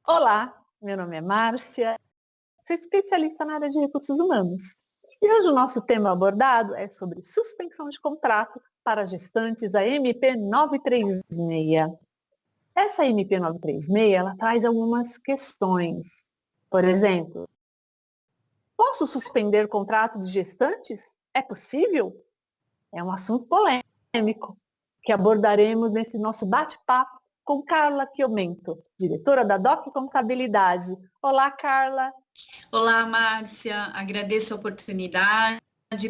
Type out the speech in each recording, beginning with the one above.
Olá, meu nome é Márcia, sou especialista na área de recursos humanos. E hoje o nosso tema abordado é sobre suspensão de contrato para gestantes, a MP 936. Essa MP 936, ela traz algumas questões. Por exemplo, posso suspender o contrato de gestantes? É possível? É um assunto polêmico que abordaremos nesse nosso bate-papo com Carla Chiomento, diretora da DOC Contabilidade. Olá, Carla. Olá, Márcia. Agradeço a oportunidade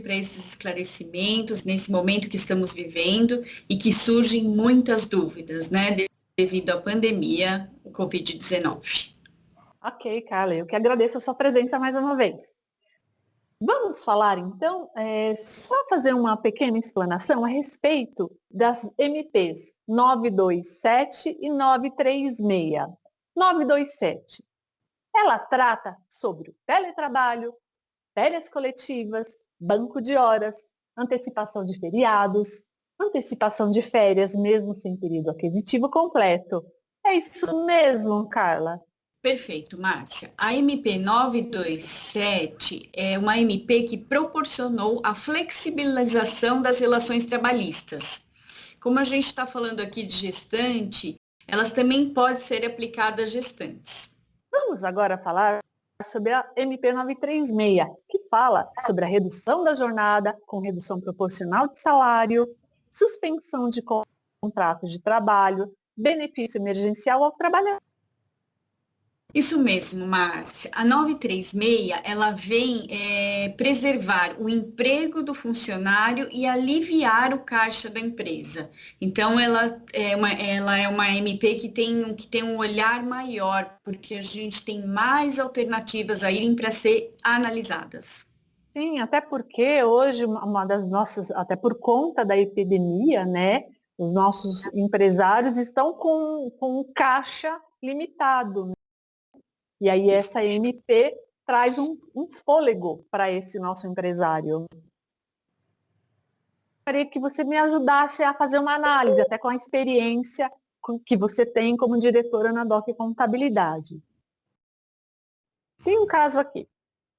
para esses esclarecimentos nesse momento que estamos vivendo e que surgem muitas dúvidas, né, devido à pandemia, o Covid-19. Ok, Carla, eu que agradeço a sua presença mais uma vez. Vamos falar então, só fazer uma pequena explanação a respeito das MPs 927 e 936. 927, ela trata sobre o teletrabalho, férias coletivas, banco de horas, antecipação de feriados, antecipação de férias mesmo sem período aquisitivo completo. É isso mesmo, Carla? Perfeito, Márcia. A MP 927 é uma MP que proporcionou a flexibilização das relações trabalhistas. Como a gente está falando aqui de gestante, elas também podem ser aplicadas a gestantes. Vamos agora falar sobre a MP 936, que fala sobre a redução da jornada com redução proporcional de salário, suspensão de contrato de trabalho, benefício emergencial ao trabalhador. Isso mesmo, Márcia. A 936, ela vem preservar o emprego do funcionário e aliviar o caixa da empresa. Então, ela é uma MP que tem um olhar maior, porque a gente tem mais alternativas a irem para ser analisadas. Sim, até porque hoje uma das nossas, até por conta da epidemia, né, os nossos empresários estão com o caixa limitado. E aí Isso. essa MP traz um fôlego para esse nosso empresário. Gostaria que você me ajudasse a fazer uma análise, até com a experiência que você tem como diretora na DOC Contabilidade. Tem um caso aqui.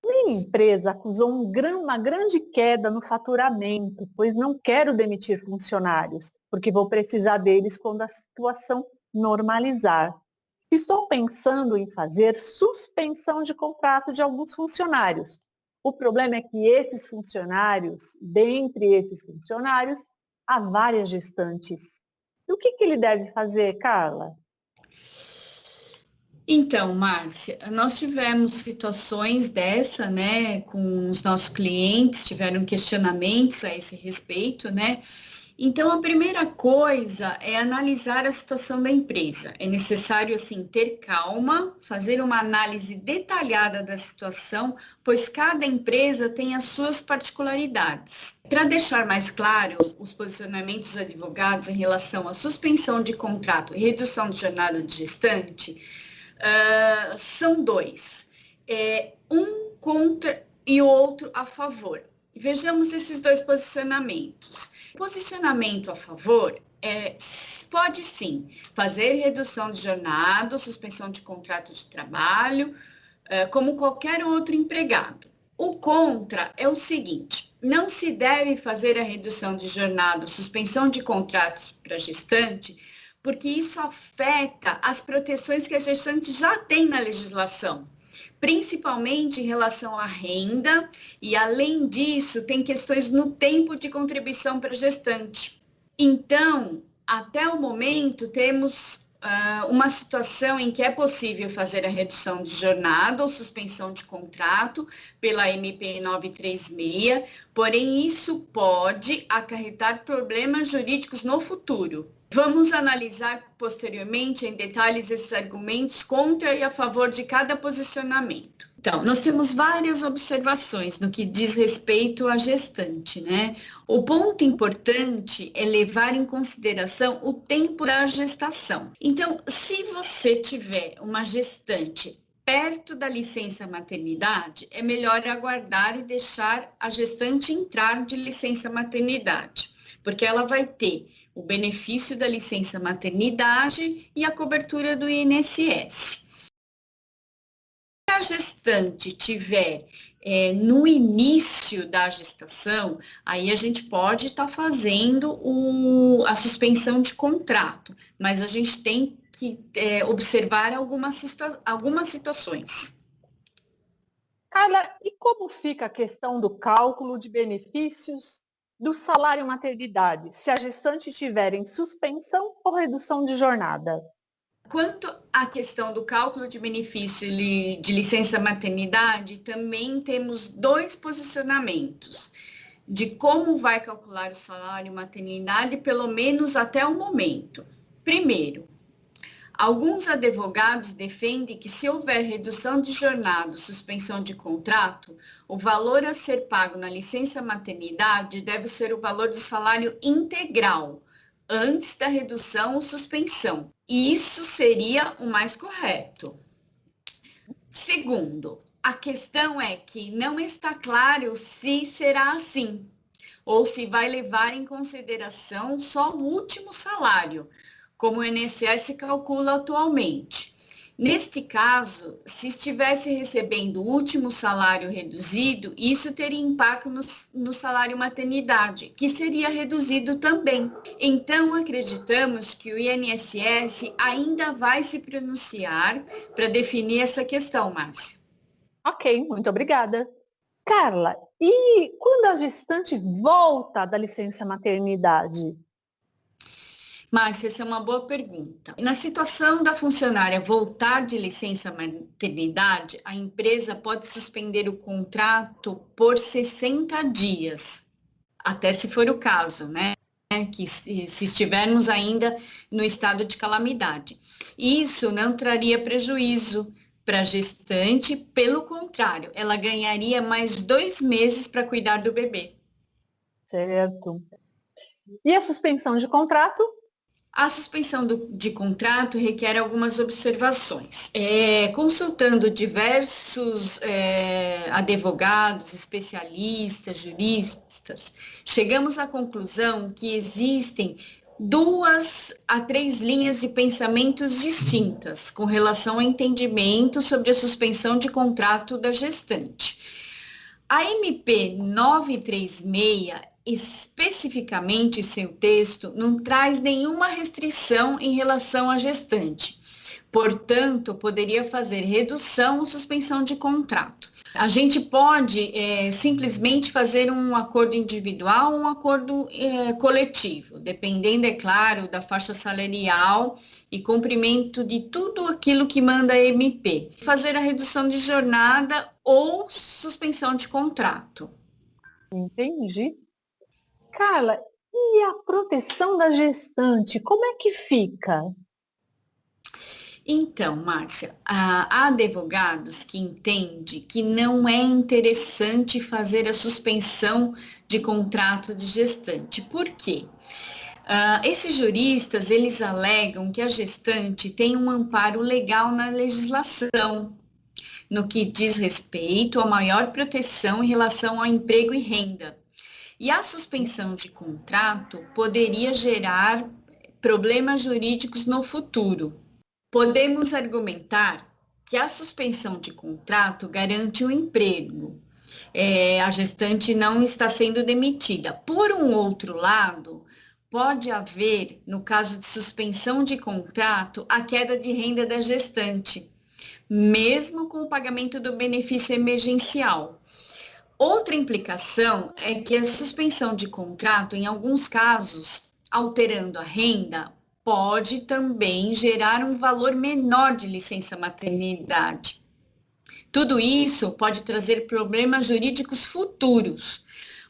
Minha empresa acusou uma grande queda no faturamento, pois não quero demitir funcionários, porque vou precisar deles quando a situação normalizar. Estou pensando em fazer suspensão de contrato de alguns funcionários. O problema é que esses funcionários, dentre esses funcionários, há várias gestantes. E o que ele deve fazer, Carla? Então, Márcia, nós tivemos situações dessa, né, com os nossos clientes, tiveram questionamentos a esse respeito, né? Então, a primeira coisa é analisar a situação da empresa. É necessário, assim, ter calma, fazer uma análise detalhada da situação, pois cada empresa tem as suas particularidades. Para deixar mais claro os posicionamentos dos advogados em relação à suspensão de contrato e redução de jornada de gestante, são dois. Um contra e o outro a favor. Vejamos esses dois posicionamentos. Posicionamento a favor pode sim fazer redução de jornada, suspensão de contrato de trabalho, como qualquer outro empregado. O contra é o seguinte: não se deve fazer a redução de jornada, suspensão de contratos para gestante, porque isso afeta as proteções que a gestante já tem na legislação, principalmente em relação à renda, e além disso, tem questões no tempo de contribuição para a gestante. Então, até o momento, temos uma situação em que é possível fazer a redução de jornada ou suspensão de contrato pela MP 936, porém isso pode acarretar problemas jurídicos no futuro. Vamos analisar posteriormente em detalhes esses argumentos contra e a favor de cada posicionamento. Então, nós temos várias observações no que diz respeito à gestante, né? O ponto importante é levar em consideração o tempo da gestação. Então, se você tiver uma gestante perto da licença maternidade, é melhor aguardar e deixar a gestante entrar de licença maternidade, porque ela vai ter o benefício da licença maternidade e a cobertura do INSS. a gestante tiver no início da gestação, aí a gente pode estar fazendo a suspensão de contrato, mas a gente tem que observar algumas situações. Carla, e como fica a questão do cálculo de benefícios do salário maternidade, se a gestante tiver em suspensão ou redução de jornada? Quanto à questão do cálculo de benefício de licença maternidade, também temos 2 posicionamentos de como vai calcular o salário maternidade, pelo menos até o momento. Primeiro, alguns advogados defendem que se houver redução de jornada, suspensão de contrato, o valor a ser pago na licença maternidade deve ser o valor do salário integral, antes da redução ou suspensão. E isso seria o mais correto. Segundo, a questão é que não está claro se será assim, ou se vai levar em consideração só o último salário, como o INSS calcula atualmente. Neste caso, se estivesse recebendo o último salário reduzido, isso teria impacto no salário maternidade, que seria reduzido também. Então, acreditamos que o INSS ainda vai se pronunciar para definir essa questão, Márcia. Ok, muito obrigada. Carla, e quando a gestante volta da licença maternidade? Márcia, essa é uma boa pergunta. Na situação da funcionária voltar de licença maternidade, a empresa pode suspender o contrato por 60 dias, até se for o caso, né? Que se estivermos ainda no estado de calamidade. Isso não traria prejuízo para a gestante, pelo contrário, ela ganharia mais 2 meses para cuidar do bebê. Certo. E a suspensão de contrato? A suspensão de contrato requer algumas observações. Consultando diversos advogados, especialistas, juristas, chegamos à conclusão que existem 2 a 3 linhas de pensamentos distintas com relação ao entendimento sobre a suspensão de contrato da gestante. A MP 936, especificamente seu texto, não traz nenhuma restrição em relação à gestante. Portanto, poderia fazer redução ou suspensão de contrato. A gente pode simplesmente fazer um acordo individual ou um acordo coletivo, dependendo, é claro, da faixa salarial e cumprimento de tudo aquilo que manda a MP. Fazer a redução de jornada ou suspensão de contrato. Entendi. Carla, e a proteção da gestante, como é que fica? Então, Márcia, há advogados que entendem que não é interessante fazer a suspensão de contrato de gestante. Por quê? Esses juristas, eles alegam que a gestante tem um amparo legal na legislação, no que diz respeito a maior proteção em relação ao emprego e renda. E a suspensão de contrato poderia gerar problemas jurídicos no futuro. Podemos argumentar que a suspensão de contrato garante o emprego. A gestante não está sendo demitida. Por um outro lado, pode haver, no caso de suspensão de contrato, a queda de renda da gestante, mesmo com o pagamento do benefício emergencial. Outra implicação é que a suspensão de contrato, em alguns casos, alterando a renda, pode também gerar um valor menor de licença maternidade. Tudo isso pode trazer problemas jurídicos futuros.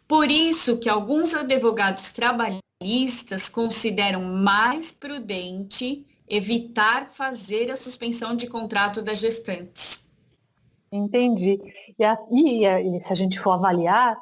Por isso que alguns advogados trabalhistas consideram mais prudente evitar fazer a suspensão de contrato das gestantes. Entendi. E se a gente for avaliar,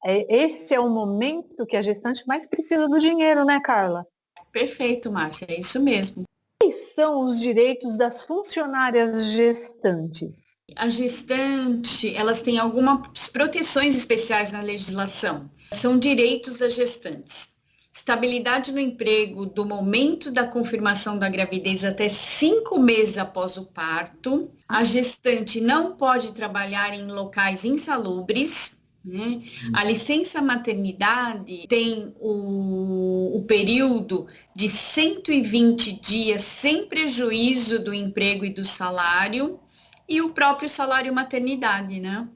esse é o momento que a gestante mais precisa do dinheiro, né, Carla? Perfeito, Márcia, é isso mesmo. Quais são os direitos das funcionárias gestantes? A gestante, elas têm algumas proteções especiais na legislação. São direitos das gestantes. estabilidade no emprego do momento da confirmação da gravidez até 5 meses após o parto. A gestante não pode trabalhar em locais insalubres, né? A licença maternidade tem o período de 120 dias sem prejuízo do emprego e do salário, e o próprio salário maternidade, né?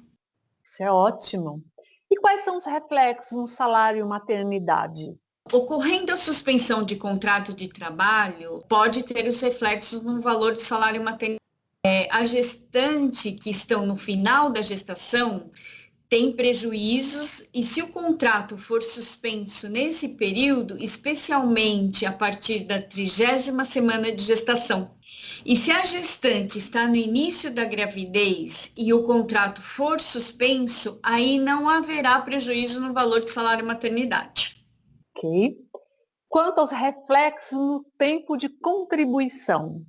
Isso é ótimo. E quais são os reflexos no salário maternidade? Ocorrendo a suspensão de contrato de trabalho, pode ter os reflexos no valor do salário maternidade. A gestante que estão no final da gestação tem prejuízos, e se o contrato for suspenso nesse período, especialmente a partir da 30ª semana de gestação. E se a gestante está no início da gravidez e o contrato for suspenso, aí não haverá prejuízo no valor do salário maternidade. Ok. Quanto aos reflexos no tempo de contribuição?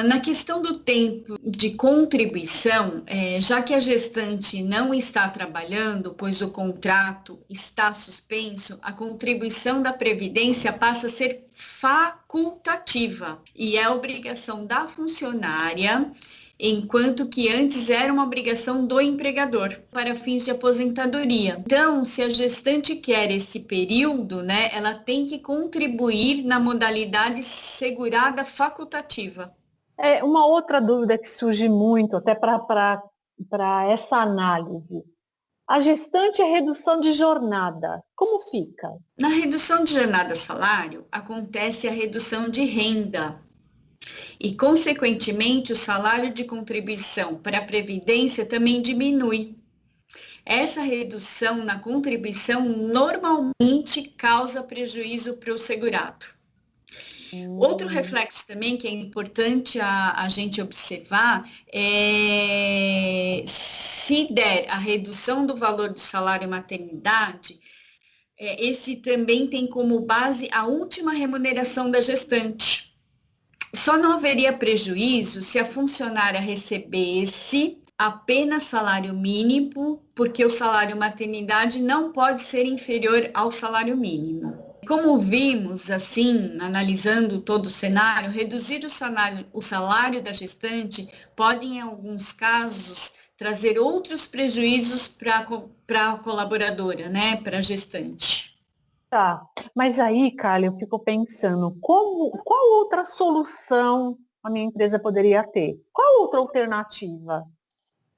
Na questão do tempo de contribuição, já que a gestante não está trabalhando, pois o contrato está suspenso, a contribuição da Previdência passa a ser facultativa e é obrigação da funcionária, enquanto que antes era uma obrigação do empregador para fins de aposentadoria. Então, se a gestante quer esse período, né, ela tem que contribuir na modalidade segurada facultativa. Uma outra dúvida que surge muito, até para essa análise. A gestante é redução de jornada. Como fica? Na redução de jornada-salário, acontece a redução de renda. E, consequentemente, o salário de contribuição para a Previdência também diminui. Essa redução na contribuição normalmente causa prejuízo para o segurado. Outro reflexo também que é importante a gente observar é se der a redução do valor do salário maternidade, esse também tem como base a última remuneração da gestante. Só não haveria prejuízo se a funcionária recebesse apenas salário mínimo, porque o salário maternidade não pode ser inferior ao salário mínimo. Como vimos, assim, analisando todo o cenário, reduzir o salário da gestante pode, em alguns casos, trazer outros prejuízos para a colaboradora, né, para a gestante. Tá, mas aí, Carla, eu fico pensando, qual outra solução a minha empresa poderia ter? Qual outra alternativa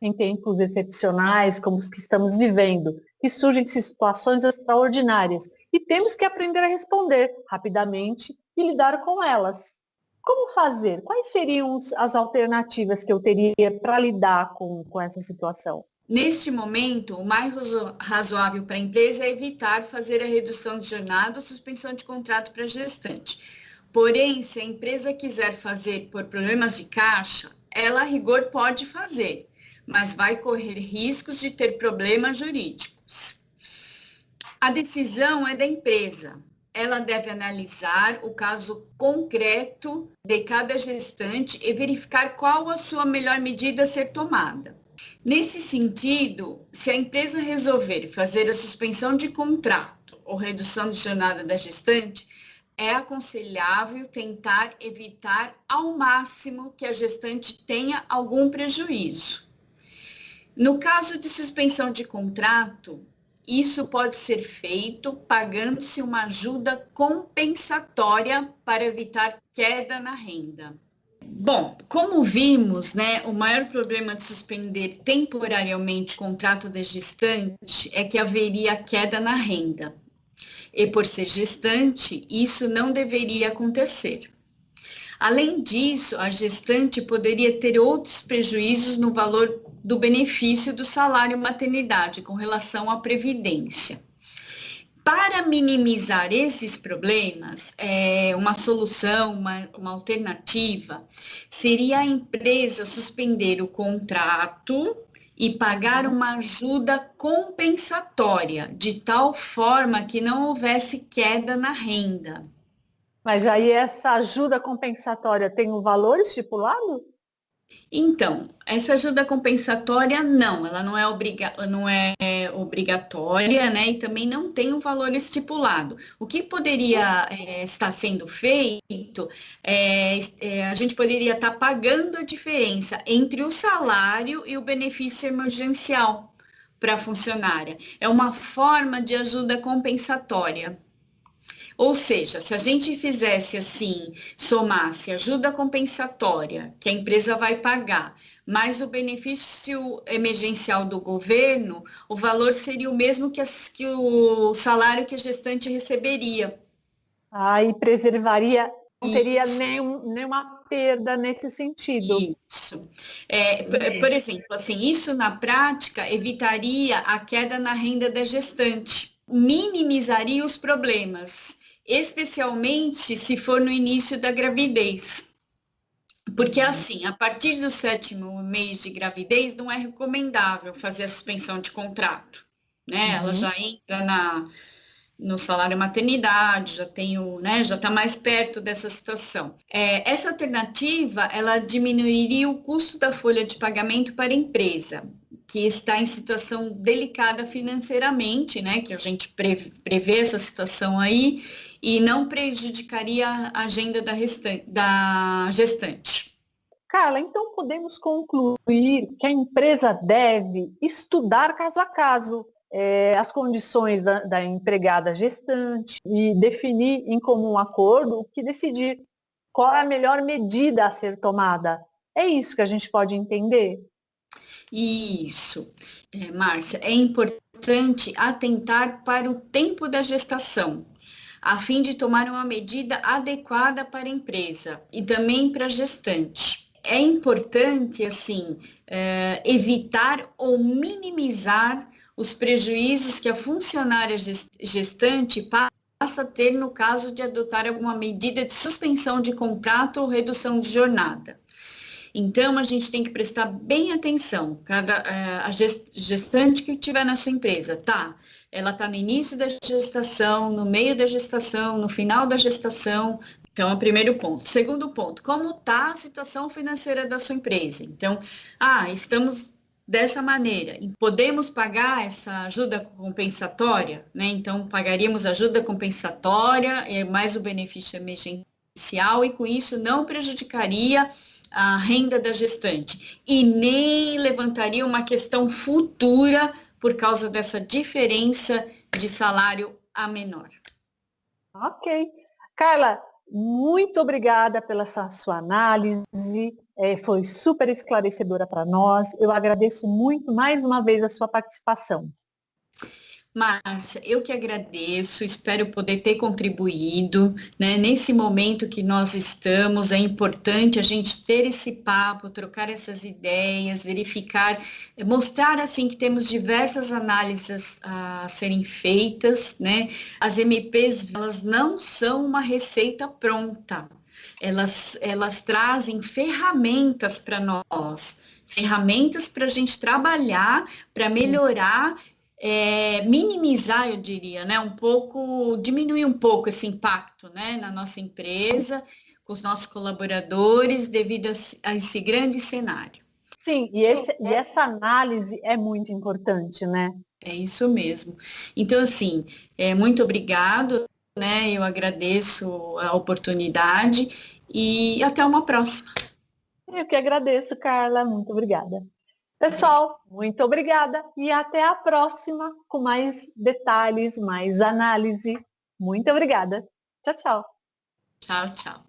em tempos excepcionais como os que estamos vivendo, que surgem situações extraordinárias e temos que aprender a responder rapidamente e lidar com elas? Como fazer? Quais seriam as alternativas que eu teria para lidar com essa situação? Neste momento, o mais razoável para a empresa é evitar fazer a redução de jornada ou suspensão de contrato para a gestante. Porém, se a empresa quiser fazer por problemas de caixa, ela, a rigor, pode fazer, mas vai correr riscos de ter problemas jurídicos. A decisão é da empresa. Ela deve analisar o caso concreto de cada gestante e verificar qual a sua melhor medida a ser tomada. Nesse sentido, se a empresa resolver fazer a suspensão de contrato ou redução de jornada da gestante, é aconselhável tentar evitar ao máximo que a gestante tenha algum prejuízo. No caso de suspensão de contrato, isso pode ser feito pagando-se uma ajuda compensatória para evitar queda na renda. Bom, como vimos, né, o maior problema de suspender temporariamente o contrato da gestante é que haveria queda na renda. E por ser gestante, isso não deveria acontecer. Além disso, a gestante poderia ter outros prejuízos no valor do benefício do salário maternidade com relação à previdência. Para minimizar esses problemas, uma solução, uma alternativa, seria a empresa suspender o contrato e pagar uma ajuda compensatória, de tal forma que não houvesse queda na renda. Mas aí essa ajuda compensatória tem um valor estipulado? Então, essa ajuda compensatória, não, ela não é obrigatória, né? E também não tem um valor estipulado. O que poderia estar sendo feito a gente poderia estar pagando a diferença entre o salário e o benefício emergencial para a funcionária. É uma forma de ajuda compensatória. Ou seja, se a gente fizesse assim, somasse ajuda compensatória, que a empresa vai pagar, mais o benefício emergencial do governo, o valor seria o mesmo que o salário que a gestante receberia. Aí preservaria, não teria Isso, nenhuma perda nesse sentido. isso. Por exemplo, assim, isso na prática evitaria a queda na renda da gestante, minimizaria os problemas, especialmente se for no início da gravidez. Porque, assim, a partir do 7º mês de gravidez, não é recomendável fazer a suspensão de contrato, né? Ela Uhum. já entra no salário maternidade, já tem né, já está mais perto dessa situação. Essa alternativa, ela diminuiria o custo da folha de pagamento para a empresa, que está em situação delicada financeiramente, né, que a gente prevê essa situação aí, e não prejudicaria a agenda da gestante. Carla, então podemos concluir que a empresa deve estudar caso a caso as condições da empregada gestante e definir em comum acordo o que decidir, qual é a melhor medida a ser tomada. É isso que a gente pode entender? Isso, Márcia, é importante atentar para o tempo da gestação, a fim de tomar uma medida adequada para a empresa e também para a gestante. É importante, assim, evitar ou minimizar os prejuízos que a funcionária gestante passa a ter no caso de adotar alguma medida de suspensão de contrato ou redução de jornada. Então, a gente tem que prestar bem atenção. A gestante que tiver na sua empresa, tá? Ela está no início da gestação, no meio da gestação, no final da gestação. Então, é o primeiro ponto. Segundo ponto, como está a situação financeira da sua empresa? Então, estamos dessa maneira. Podemos pagar essa ajuda compensatória, né? Então, pagaríamos ajuda compensatória, mais o benefício emergencial, e com isso não prejudicaria a renda da gestante e nem levantaria uma questão futura por causa dessa diferença de salário a menor. Ok. Carla, muito obrigada pela sua análise. Foi super esclarecedora para nós. Eu agradeço muito mais uma vez a sua participação. Márcia, eu que agradeço, espero poder ter contribuído, né? Nesse momento que nós estamos, é importante a gente ter esse papo, trocar essas ideias, verificar, mostrar assim que temos diversas análises a serem feitas, né? As MPs, elas não são uma receita pronta, elas trazem ferramentas para nós, ferramentas para a gente trabalhar, para melhorar, minimizar, eu diria, né, diminuir um pouco esse impacto, né, na nossa empresa, com os nossos colaboradores, devido a esse grande cenário. Sim, e essa análise é muito importante, né? É isso mesmo. Então, assim, muito obrigado, né, eu agradeço a oportunidade e até uma próxima. Eu que agradeço, Carla. Muito obrigada. Pessoal, muito obrigada e até a próxima com mais detalhes, mais análise. Muito obrigada. Tchau, tchau. Tchau, tchau.